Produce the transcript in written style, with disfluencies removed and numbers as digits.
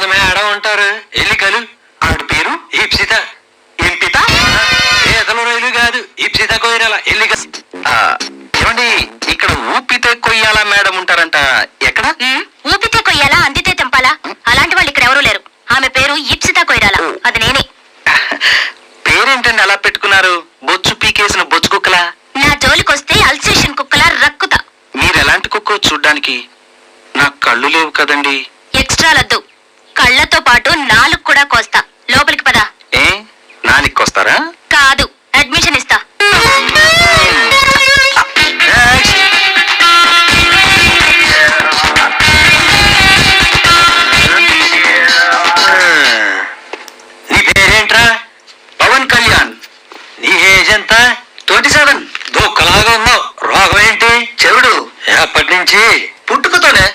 మన మేడం ఉంటారు, ఎల్లి కలు. ఆవిడ పేరు ఈప్సిత. ఎంపిత పీతల రైలు కాదు, ఈప్సిత కోయిరాల ఎల్లి ఏమండి, ఇక్కడ ఊపితే కొయ్యాల మేడం ఉంటారంట, ఎక్కడ? ఊపితే కొయ్యాలా, అందితే తెంపాలా? అలాంటి వాళ్ళు ఇక్కడ ఎవరూ లేరు. ఆమె పేరు ఈప్సిత కొయిరాల, అది నేనే. పేరేంటండి అలా పెట్టుకున్నారు? బొచ్చు పీకేసిన బొచ్చు కుక్కలా? నా జోలికొస్తే అల్సేషన్ కుక్కలా రక్కుతా. మీరెలాంటి కుక్కో చూడ్డానికి? నాకు కళ్ళు లేవు కదండి. ఎక్స్ట్రాలొద్దు, కళ్ళతో పాటు నాలుగు కూడా కోస్తా. లోపలికి పదా. ఏ నానిక్కొస్తారా? కాదు, అడ్మిషన్ ఇస్తా. నీ పేరేంట్రా? పవన్ కళ్యాణ్. నీ ఏజ్ ఎంత? 27. దొక్కలాగా ఉన్నావు. రోగం ఏంటి? చెవుడు. ఎప్పటి నుంచి? పుట్టుకతోనే.